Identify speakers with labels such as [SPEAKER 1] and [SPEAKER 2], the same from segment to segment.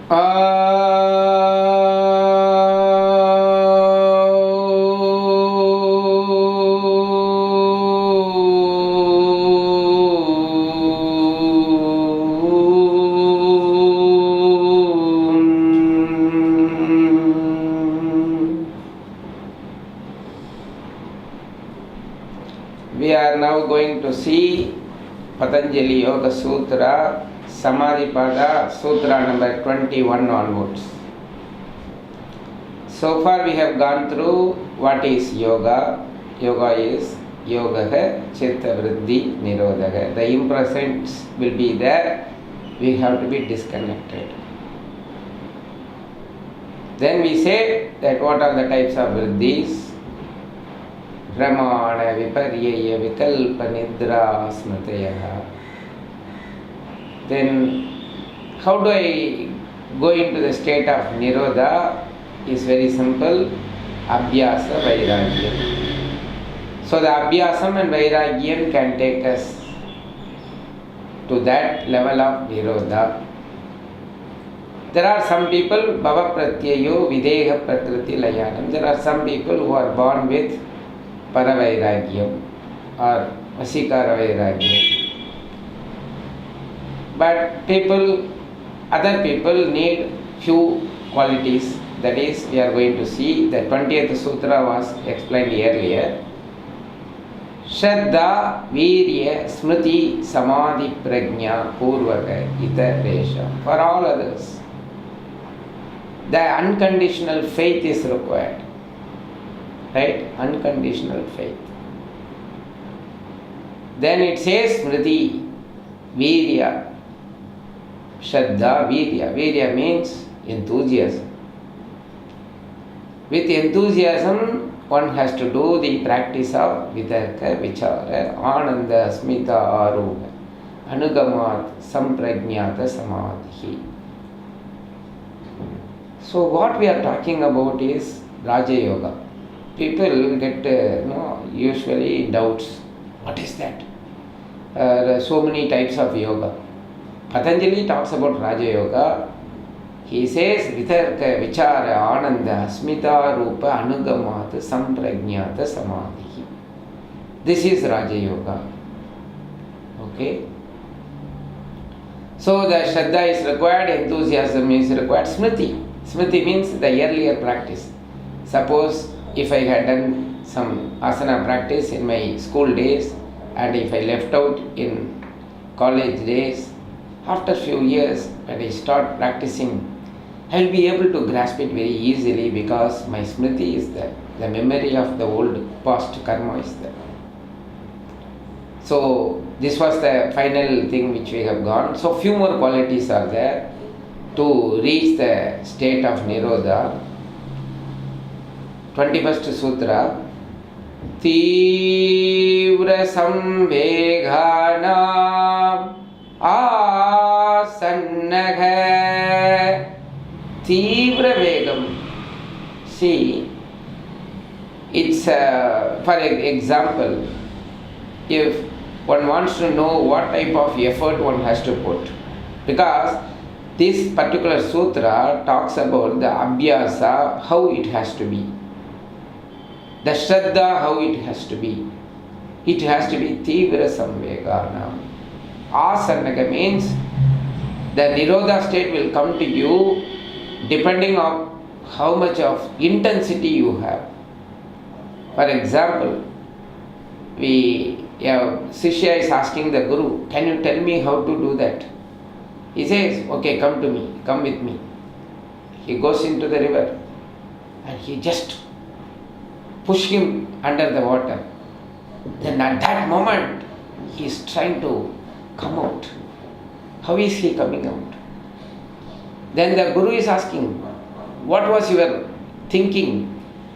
[SPEAKER 1] We are now going to see Patanjali Yoga Sutra, Samadhi Padha, Sutra number 21 onwards. So far we have gone through what is yoga. Yoga is yogaha, chitta vriddhi, nirodhaha. The impressions will be there. We have to be disconnected. Then we say that what are the types of vriddhis? Pramana, viparyaya, vikalpa, nidra, smritayaha. Then how do I go into the state of nirodha? Is very simple. Abhyasa, vairagyam. So the abhyasam and vairagyam can take us to that level of nirodha. There are some people, bhava pratyayo videha prakriti layanam. There are some people who are born with paravairagyam or vasikara vairagyam. But other people need few qualities. That is, we are going to see the 20th Sutra was explained earlier. Shraddha, Virya, Smriti, Samadhi, Prajna, pūrveṣām. For all others, the unconditional faith is required. Right? Unconditional faith. Then it says Smriti, Virya, Shraddha, Virya. Virya means enthusiasm. With enthusiasm, one has to do the practice of vitarka, vichara, ananda, smita, aruha, anugamat, samprajñata, samadhi. So what we are talking about is Raja Yoga. People get usually doubts. What is that? There are so many types of yoga. Patanjali talks about Raja Yoga. He says vitarka, vichara, ananda, smita, rupa, anugamat, samprajñata, samadhi. This is Raja Yoga. Okay? So the Shraddha is required, enthusiasm is required. Smriti. Smriti means the earlier practice. Suppose if I had done some asana practice in my school days and if I left out in college days, after few years when I start practicing, I will be able to grasp it very easily because my smriti is there. The memory of the old past karma is there. So this was the final thing which we have gone. So few more qualities are there to reach the state of nirodha. 21st Sutra. tīvra-saṁvegānām-āsannaḥ. Tīvra-vegam. See, it's for example, if one wants to know what type of effort one has to put, because this particular sutra talks about the abhyasa, how it has to be. The Shraddha, how it has to be. It has to be tīvra-saṁvegānām-āsannaḥ means the nirodha state will come to you depending on how much of intensity you have. For example, Shishya is asking the Guru, can you tell me how to do that? He says, okay, come to me, come with me. He goes into the river and he just push him under the water. Then at that moment, he is trying to come out. How is he coming out? Then the Guru is asking, what was your thinking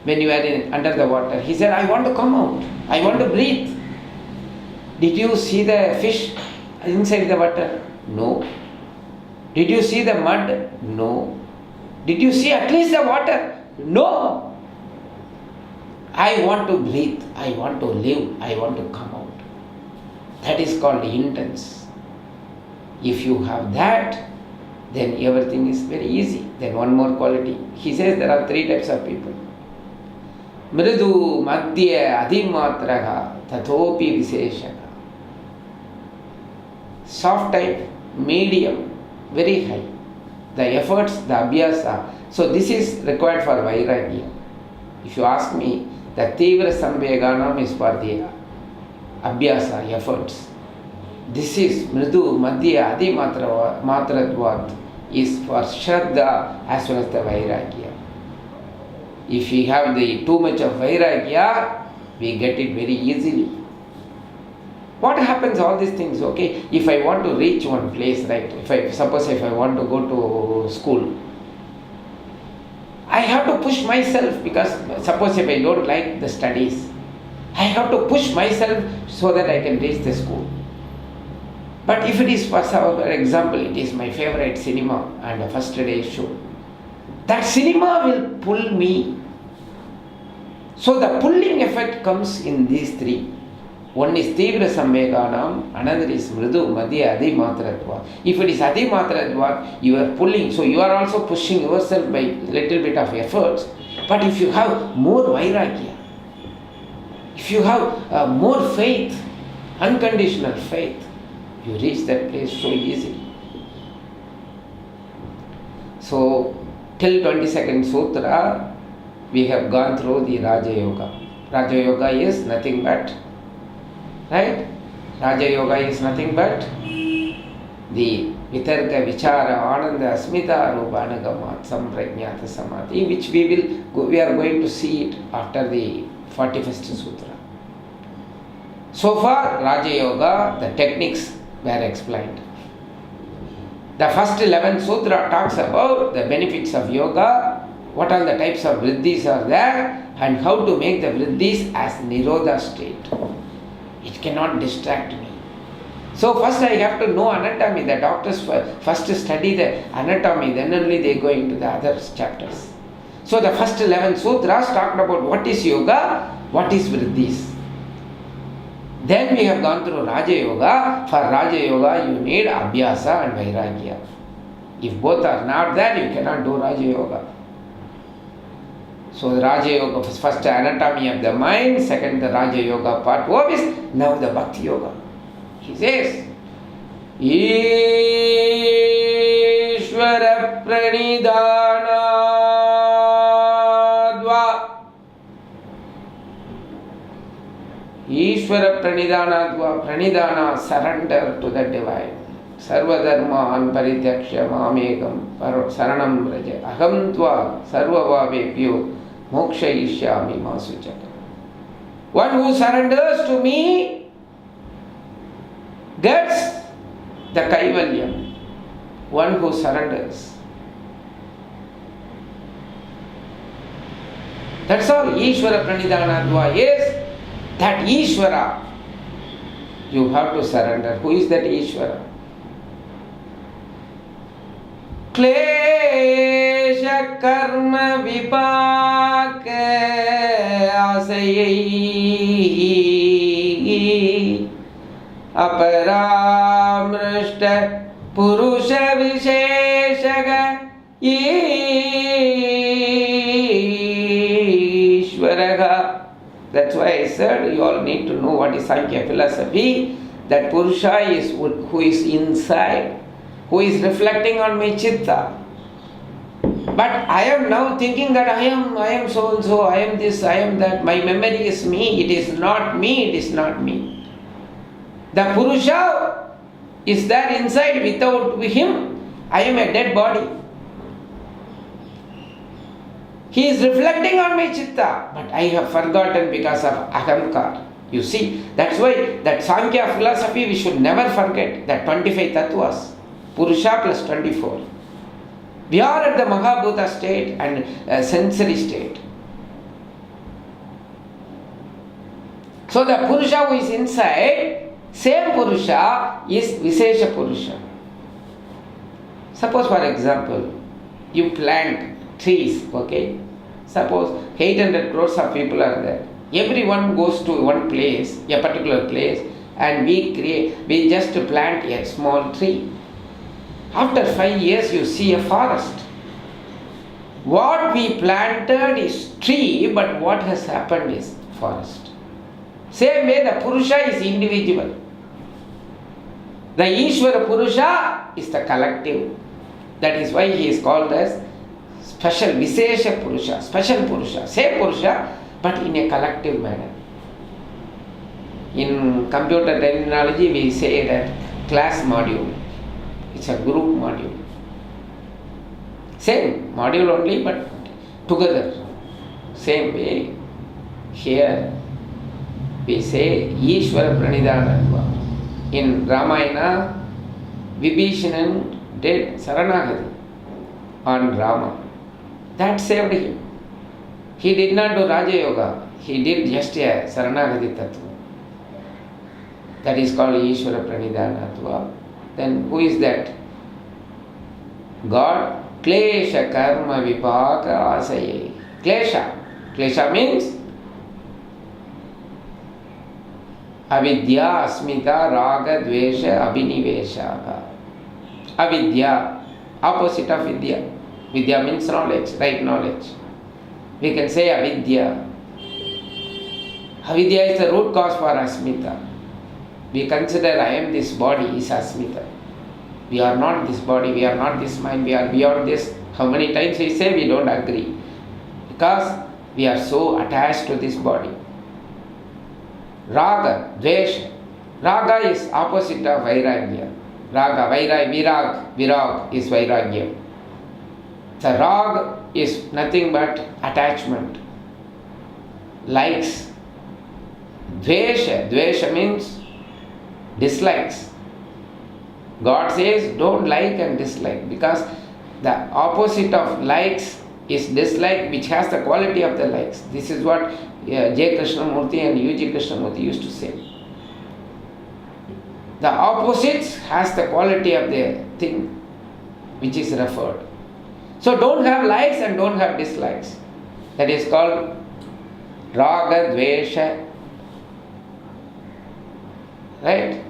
[SPEAKER 1] when you were under the water? He said, I want to come out. I want to breathe. Did you see the fish inside the water? No. Did you see the mud? No. Did you see at least the water? No. I want to breathe, I want to live, I want to come out. That is called intense. If you have that, then everything is very easy. Then one more quality. He says there are 3 types of people. du-madhya-adhimātratvāt-tato'pi viśeṣaḥ. Soft type, medium, very high. The efforts, the abhyasa. So this is required for vairagya. If you ask me, the tīvra-saṁvegānām is for the abhyasa, efforts. This is du-madhya-adhimātratvāt is for shraddha as well as the vairagya. If we have the too much of vairagya, we get it very easily. What happens, all these things, okay? If I want to reach one place, right? Suppose if I want to go to school, I have to push myself, because suppose if I don't like the studies, I have to push myself so that I can reach the school. But if it is, for example, it is my favorite cinema and a first day show, that cinema will pull me. So the pulling effect comes in these 3. One is tīvra-saṁvegānām, another is madhya-adhimātratvāt. If it is adhimātratvāt, you are pulling, so you are also pushing yourself by little bit of efforts. But if you have more vairagya, if you have more faith, unconditional faith, you reach that place so easily. So, till 22nd Sutra, we have gone through the Raja Yoga. Raja Yoga is nothing but, right? Raja Yoga is nothing but the vitarka, vichara, ananda, asmita, rupa, anagamat, samprajñata, samadhi, which we are going to see it after the 41st Sutra. So far, Raja Yoga, the techniques were explained. The first 11 Sutra talks about the benefits of yoga, what all the types of vriddhis are there, and how to make the vriddhis as nirodha state. It cannot distract me. So first I have to know anatomy. The doctors first study the anatomy, then only they go into the other chapters. So the first 11 Sutras talked about what is yoga, what is vriddhis. Then we have gone through Raja Yoga. For Raja Yoga, you need abhyasa and vairagya. If both are not there, you cannot do Raja Yoga. So the Raja Yoga, first anatomy of the mind, second the Raja Yoga part is now the Bhakti Yoga. He says, īśvara-praṇidhānād-vā. īśvara-praṇidhānād-vā, pranidhana, surrender to the divine. Sarvadharmān parityaksha māmekam saranam vraja. Aham tva sarvabhavebhyo mokshayishyāmi mā sucaka. One who surrenders to me gets the kaivalyam. One who surrenders. That's all īśvara-praṇidhānād-vā is. That Ishvara, you have to surrender. Who is that Ishvara? Klesha karma vipāka-āśayaiḥ-aparāmr puruṣa-viśeṣa Ishvara. That's why I said you all need to know what is Sankhya philosophy. That Purusha is who is inside, who is reflecting on my chitta. But I am now thinking that I am so and so, I am this, I am that, my memory is me. It is not me, it is not me. The Purusha is there inside. Without him, I am a dead body. He is reflecting on my chitta, but I have forgotten because of ahamkar. You see, that's why that Sankhya philosophy we should never forget, that 25 tattvas, Purusha plus 24. We are at the Mahabhuta state and sensory state. So the Purusha who is inside, same Purusha is Viśeṣa Purusha. Suppose for example, you plant trees, okay? Suppose 800 crores of people are there. Everyone goes to one place, a particular place, and we just plant a small tree. After 5 years you see a forest. What we planted is tree, but what has happened is forest. Same way the Purusha is individual. The Ishvara-Purusha is the collective. That is why he is called as special viśeṣaḥ Purusha, special Purusha. Same Purusha, but in a collective manner. In computer terminology, we say that class module. It's a group module. Same module only, but together. Same way, here we say īśvara-praṇidhānād-vā. In Ramayana, Vibhishanan did Saranagati on Rama. That saved him. He did not do Raja Yoga. He did just a Saranagati Tattva. That is called īśvara-praṇidhānād-vā. Then who is that? God. Kleśa karma vipāka-āśayaiḥ. Klesha. Klesha means avidya, asmita, raga, dvesha, abhinivesha. Avidya, opposite of vidya. Vidya means knowledge, right knowledge. We can say avidya. Avidya is the root cause for asmita. We consider I am this body is asmita. We are not this body, we are not this mind, we are beyond this. How many times we say we don't agree? Because we are so attached to this body. Raga, dvesha. Raga is opposite of vairagya. Raga, virag is vairagya. The rag is nothing but attachment. Likes. Dvesha means dislikes. God says don't like and dislike, because the opposite of likes is dislike, which has the quality of the likes. This is what J. Krishnamurti and U.G. Krishnamurti used to say. The opposites has the quality of the thing which is referred. So don't have likes and don't have dislikes. That is called raga, dvesha. Right?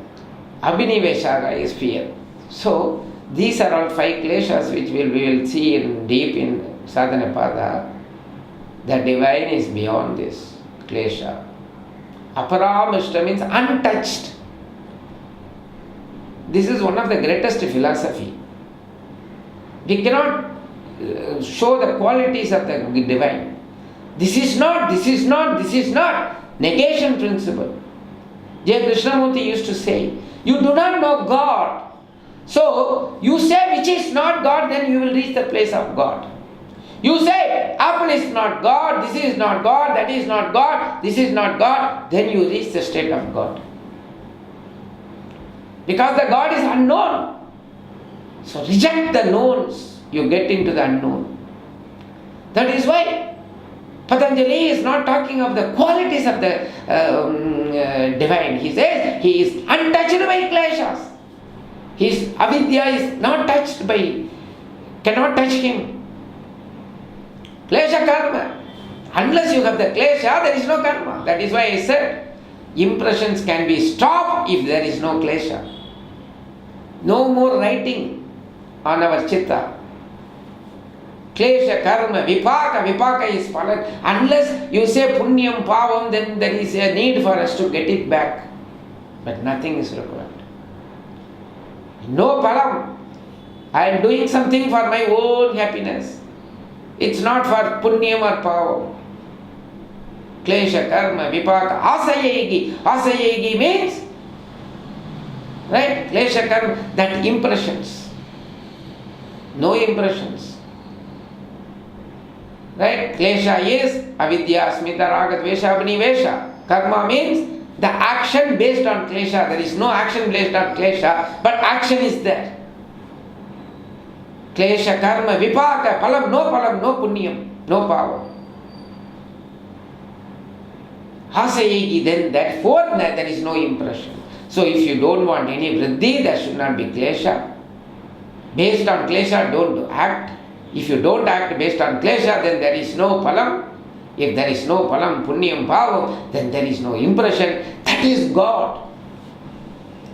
[SPEAKER 1] Abhinivesha is fear. So these are all 5 kleshas which we will see deep in Samadhi Padha. The divine is beyond this klesha. Aparāmr means untouched. This is one of the greatest philosophy. We cannot show the qualities of the divine. This is not. Negation principle. J. Krishnamurti used to say, you do not know God. So, you say which is not God, then you will reach the place of God. You say, apple is not God, this is not God, that is not God, this is not God, then you reach the state of God. Because the God is unknown. So, reject the knowns, you get into the unknown. That is why Patanjali is not talking of the qualities of the divine. He says he is untouched by kleshas. His avidya is not touched by, cannot touch him. Klesha karma. Unless you have the klesha, there is no karma. That is why I said impressions can be stopped if there is no klesha. No more writing on our chitta. Klesha, karma, vipāka is phalan. Unless you say punyam, pavam, then there is a need for us to get it back. But nothing is required. No param. I am doing something for my own happiness. It's not for punyam or pavam. Klesha, karma, vipāka-āśayaiḥ. Āśayaiḥ means, right? Klesha, karma, that impressions. No impressions. Right? Klesha is avidya, asmita, raga, dvesha, abhinivesha. Karma means the action based on klesha. There is no action based on klesha, but action is there. Klesha, karma, vipāka, phalam, no punyam, no power. Āśayaiḥ, then that fourth, there is no impression. So if you don't want any vriddhi, there should not be klesha. Based on klesha, don't act. If you don't act based on klesha, then there is no phalam. If there is no phalam, punyam, bhavam, then there is no impression. That is God.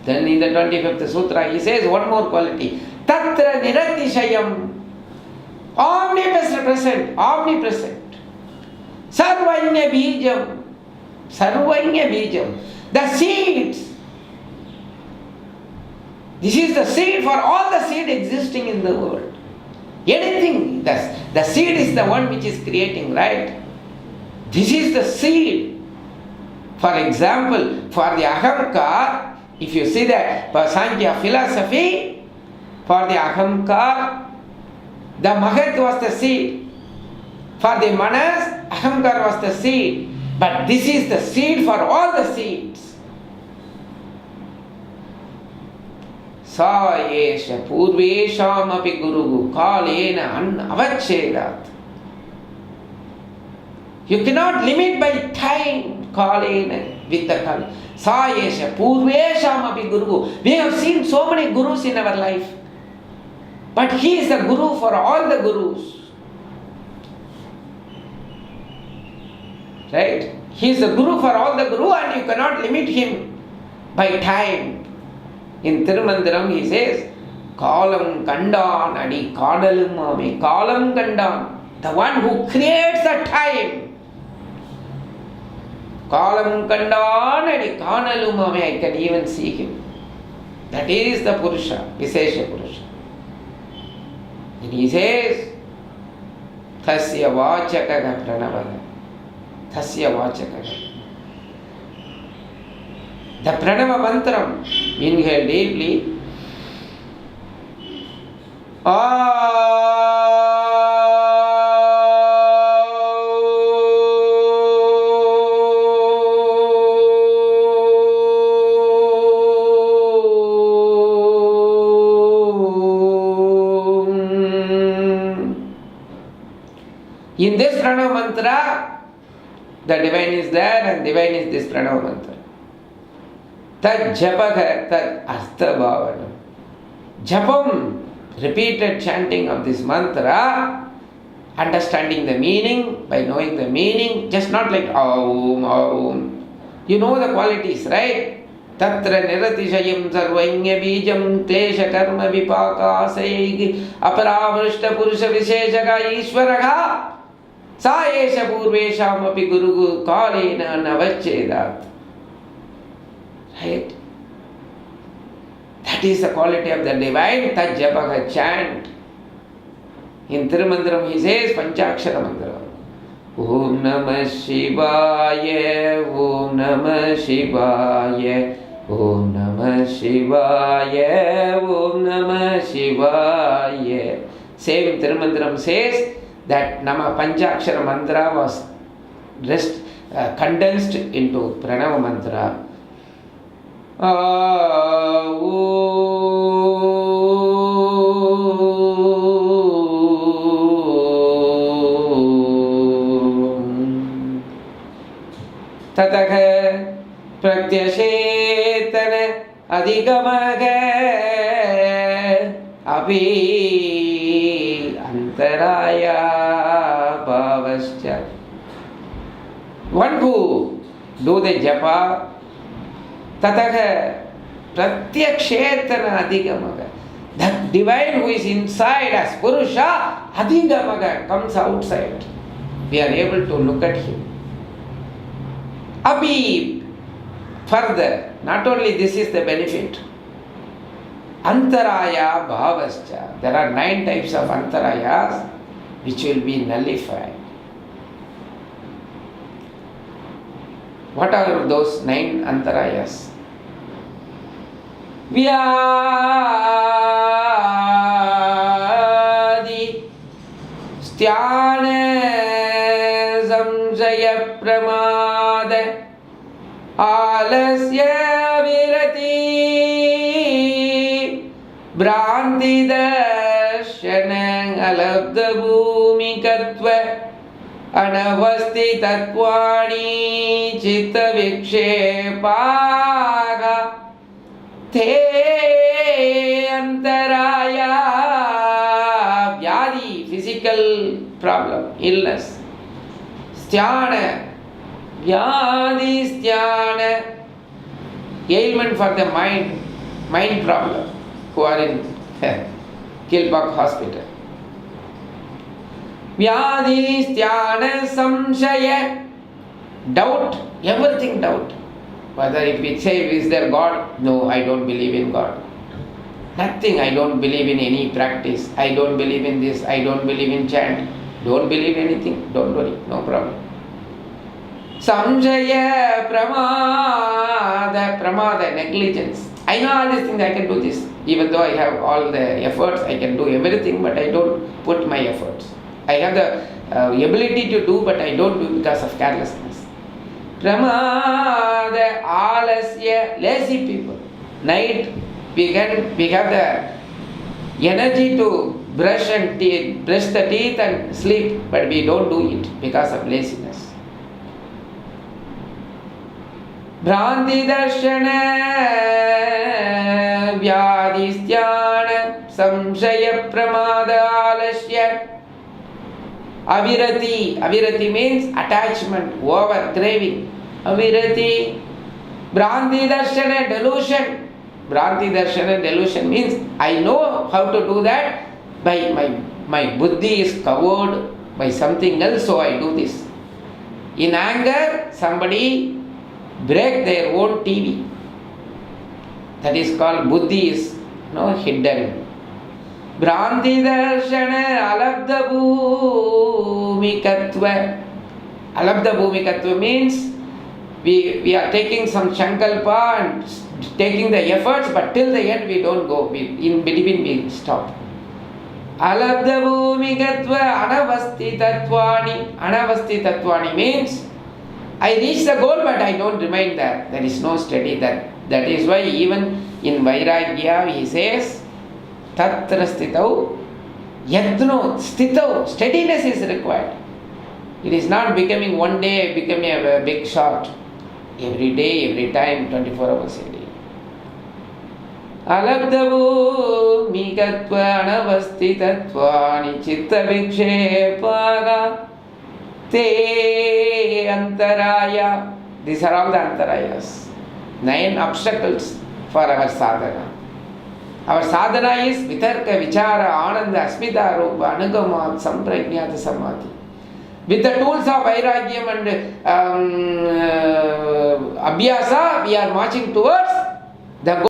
[SPEAKER 1] Then in the 25th Sutra, he says one more quality. tatra niratiśayaṁ. Omnipresent, omnipresent. Sarvajña-bījam, sarvajña-bījam. The seeds. This is the seed for all the seed existing in the world. Anything, the seed is the one which is creating, right? This is the seed. For example, for the ahamkar, if you see that for Sankhya philosophy, for the ahamkar, the mahat was the seed. For the manas, ahamkar was the seed. But this is the seed for all the seeds. Sa esha pūrveṣām-api-guruḥ kālena-anavacchedāt. You cannot limit by time, kālena, with the kal. Sa esha pūrveṣām-api-guruḥ. We have seen so many gurus in our life. But he is the guru for all the gurus. Right? He is the guru for all the guru and you cannot limit him by time. In Tirumandiram he says, Kālam kandān adi kādalum-āme. Kālam kandān, the one who creates the time. Kālam kandān adi kādalum-āme, I can even see him. That is the puruṣa-viśeṣa puruṣa. And he says, tasya vācaka pranavada. Tasya vācaka. The pranava mantram, inhale deeply. In this pranava mantra, the divine is there and divine is this pranava mantra. Tad japaka, tad artha bhavanam. Japam, repeated chanting of this mantra, understanding the meaning, by knowing the meaning, just not like aum, aum. You know the qualities, right? Tatra niratiśayaṁ sarvajña-bījam kleśa karma vipāka-āśayaiḥ-aparāmr puruṣa-viśeṣa īśvaraḥ. Sa esha pūrveṣām-api-guruḥ kālena-anavacchedāt. Right? That is the quality of the divine. Tad japaka, chant. In Tirumandiram he says Panchakshara mantra. Om Namah Shivaya, Om Namah Shivaya, Om Namah Shivaya, Om Namah Shivaya. Same Tirumandiram says that Nama Panchakshara mantra was condensed into Pranava mantra. Tataka pratyashetana adhigamaga api antaraya bhavascha. One who do the japa, tataka pratyakshetana adhigamaga. That divine who is inside as Purusha, adhigamaga, comes outside. We are able to look at him. Api, further, not only this is the benefit. Antaraya bhavascha. There are 9 types of antarayas which will be nullified. What are those 9 antarayas? Vyādi sthāna samsaya-pramāda ālasya virati Bhranti darshana alabdha bhumikatva anavasti tatvani chitta vikshepaga te antaraya. Vyadi, physical problem, illness. Sthāna, vyadi sthāna, ailment for the mind problem. Who are in Kilpauk Hospital. Vyadhisthana samshaya. Doubt, everything doubt. Whether if we say, is there God? No, I don't believe in God. Nothing, I don't believe in any practice. I don't believe in this, I don't believe in chant. Don't believe anything, don't worry, no problem. Samshaya, pramada, negligence. I know all these things, I can do this. Even though I have all the efforts, I can do everything, but I don't put my efforts. I have the ability to do, but I don't do because of carelessness. Pramada, alasya, lazy people. Night, we have the energy to brush the teeth and sleep, but we don't do it because of laziness. Bhranti darshana vyadhisthana samshaya pramada alasya. Avirati means attachment, over craving. Avirati. Bhranti darshana, delusion. Bhranti darshana, delusion means I know how to do that, by my buddhi is covered by something else, so I do this. In anger, somebody break their own TV. That is called buddhi is hidden. Bhranti darshana alabdha bhumikatva. Alabdha bhumikatva means we are taking some sankalpa and taking the efforts, but till the end we don't go. In between we stop. Alabdha bhumikatva anavasti tatvani. Anavasti tatvani means I reach the goal, but I don't remain there. There is no steady. That is why even in Vairagya he says, tatra stitau yatno stitau. Steadiness is required. It is not becoming one day, becoming a big shot. Every day, every time, 24 hours a day. Alabdha bhumikatva anavasti tatvani chitta vikshepāga te antaraya. These are all the antarayas. 9 obstacles for our sadhana. Our sadhana is vitarka, vichara, ananda, asmita, rupa, anugamat, samprajñāta, samadhi. With the tools of vairagyam and abhyasa, we are marching towards the goal.